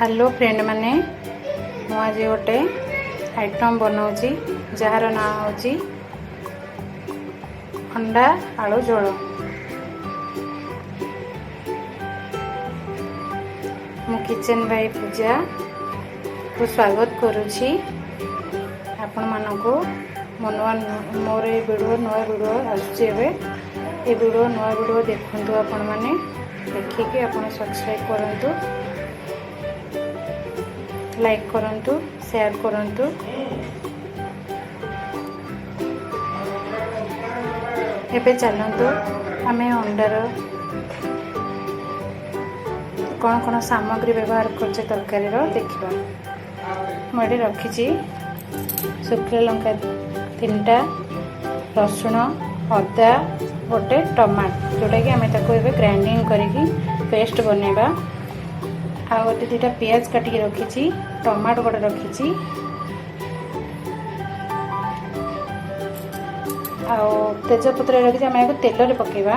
Hello friend माने आज गोटे आइटम बनाऊँगी जार ना हूँ अंडा आलू झोल। मु किचन बाई पूजा को स्वागत करुछि आपण मानकु मोर ये वीडियो नया वीडियो आसुचे ए वीडियो नया वीडियो देखंतु आपण माने देखिके आपण सब्सक्राइब करंतु लाइक करंतु शेयर करंतु। एबे चलंतु आमे अंडार कौन कौन सामग्री व्यवहार करछे तरकारी रो देखिबा। मोडी रखिछि शुक्ला लंका 3टा, रसुण, अदा, गोटे टमाटो जोटा कि आमे ताको एबे ग्राइंडिंग करिकि पेस्ट बनेबा। आ गोटे 2टा प्याज काटिकी रखिछि, टमाटो गोटे रखिछि, आ तेजपत्र रखिछि। आमे एको तेल रे पकेबा।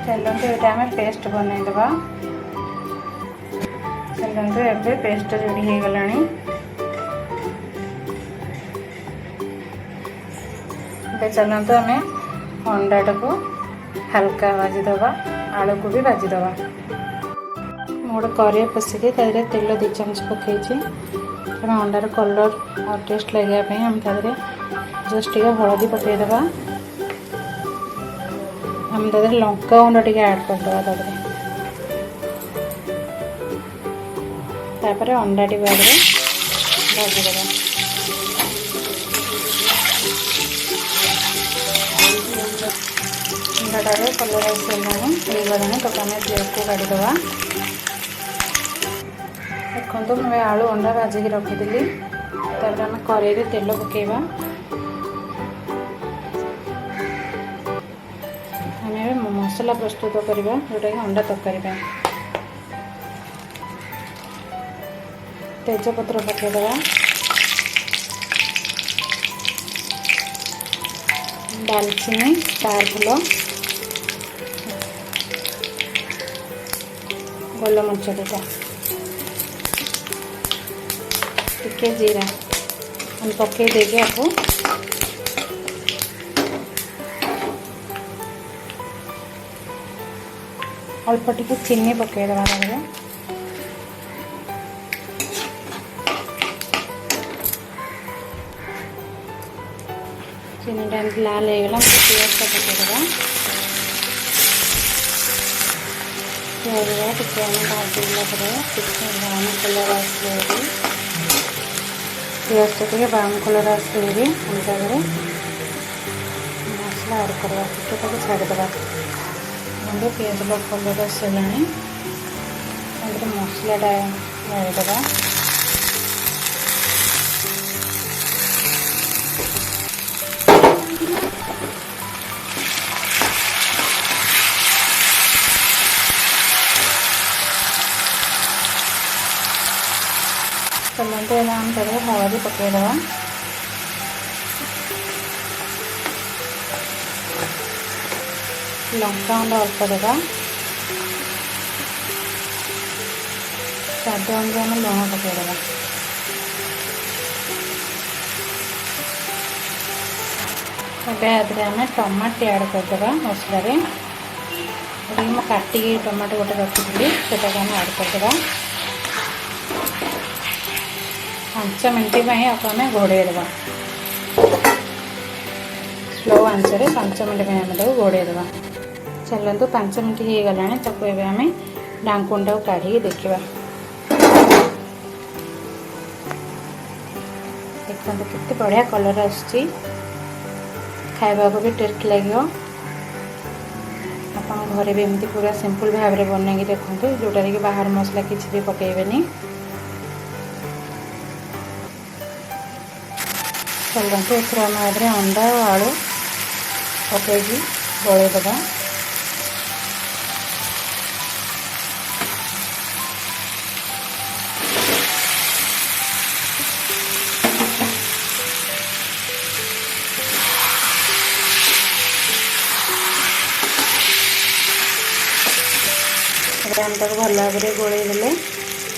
चलंतु एटा आमे पेस्ट बनै देबा। चलंतु एबे पेस्ट रेडी हे गलानी। एबे चलंतु आमे अंडा को हल्का भाजी दबा, आलू को भी भाजी दबा। मोटे कड़े पशिकी तेल 2 चमच पकईछि। अंडार कलर और टेस्ट लगे हम जस्ट टे हलदी पकईदबा। हम लंका गुंड टे ऐड करदबा। तापर अंडा टी भाजी दबा। अंडाटारे कलर आसगलानी तो आम प्लेट को काढ़ीदबा। देखो मैं आलू अंडा भाजिकी रखीदी। तापर आम कड़े तेल पकेबा। आम मसला प्रस्तुत करवा जोटा कि अंडा तरकारी। तेजपत्र पकेदबा, दालचीनी, स्टार फूल, गोलमरीच 2टा, टिके जीरा हम पके देके आपको अल्प टिके चीनी पकेदबा। चीनी टाइम लाल होगा प्याज का पकेदबा। प्याज टिके भाजला ब्राउन कलर आसले प्याज टे ब्राउन कलर आसले हम मसला ऐड करवा। टिके छाड़ीदबा। प्याज कलर आसला मसलाटा ढाईदबा। चलते हम हलदी पकईदबा। लंका गुंड अल्प देवा। स्वाद अनुसार लुण पकईदबा। एबे आम टमाटो ऐड करदबा मसला रे। काटिकी टमाटो गोटे रखी सेटा आम ऐड करदबा। 5 मिनट आम घोड़ेदबा। स्लो आंच 5 मिनट आम घोड़ेदबा। चलते 5 मिनट हो गलानी। ताको एबे आम ढांकुणटा काढ़ी देखा। देखते कितने बढ़िया कलर आसुची। खाइबा को भी टेस्ट लगे। आप घरे भी एमती पूरा सिंपल भाव में बनई देखते जोटा कि बाहर मसला किसी भी पकेबेनी। चलते एथर आम अंडा और आलू पकईकी गोलेदबा। ଆମେ ତାକୁ ଭଲ ଭାବରେ ଗୋଳେଇ ଦେଲେ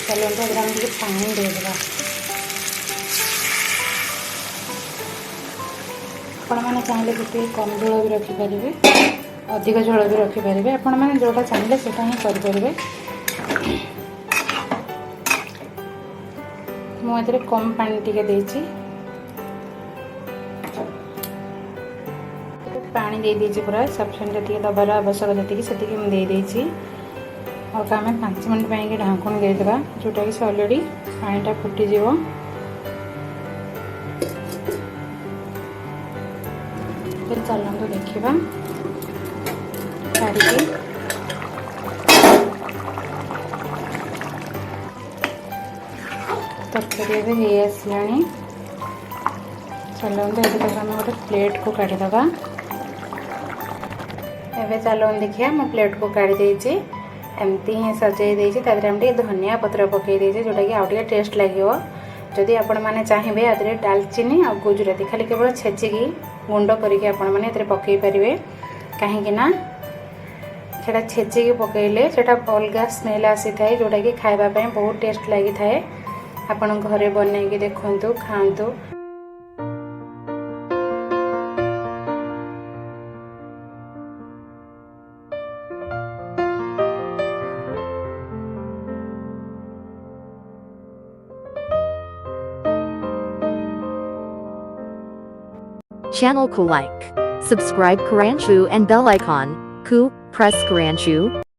ଚାଲନ୍ତୁ ଏଥିରେ ଆମେ ଟିକେ ପାଣି ଦେଇଦେବା। ଆପଣମାନେ ଚାହିଁଲେ ଟିକେ କମ୍ ଝୋଳ ବି ରଖିପାରିବେ, ଅଧିକ ଝୋଳ ବି ରଖିପାରିବେ। ଆପଣମାନେ ଯେଉଁଟା ଚାହିଁଲେ ସେଇଟା ହିଁ କରିପାରିବେ। ମୁଁ ଏଥିରେ କମ୍ ପାଣି ଟିକେ ଦେଇଛି, ପାଣି ଦେଇଦେଇଛି ପୁରା ସଫିସିଏଣ୍ଟ ଯେତିକି ଦେବାର ଆବଶ୍ୟକ ସେତିକି ମୁଁ ଦେଇଦେଇଛି। ଆଉ ଆମେ 5 ମିନିଟ୍ ପାଇଁକି ଢାଙ୍କୁଣି ଦେଇଦେବା, ଯେଉଁଟାକି ସେ ଅଲରେଡ଼ି ପାଣିଟା ଫୁଟିଯିବ। ଚାଲନ୍ତୁ ଦେଖିବା କାଢ଼ିକି। ତରକାରୀ ଏବେ ହେଇ ଆସିଲାଣି। ଚାଲନ୍ତୁ ଏବେ ତାକୁ ଆମେ ଗୋଟେ ପ୍ଲେଟ୍କୁ କାଢ଼ିଦେବା। ଏବେ ଚାଲନ୍ତୁ ଦେଖିବା, ମୁଁ ପ୍ଲେଟ୍କୁ କାଢ଼ି ଦେଇଛି। एमती ही सजाई देछि तादरे हम ଟିକେ धनिया पत्र पकई देछि जोटाकि आउ ଟିକେ टेस्ट लागियो। जदि आपण माने चाहिबे आदरे दालचीनी आ गुजराती खाली केवल छेचिकी गुंड करिके आपण माने एतरे पकई परिबे, काहेकि ना सेटा छेचिकी पकईले सेटा अलगा स्मेल आसी थाए जोटाकि खाइबा पय बहुत टेस्ट लागि थाए। आपण घरे बनेकी देखंतु खांतु। Channel ko like, subscribe Karanchu and bell icon, ku press Karanchu.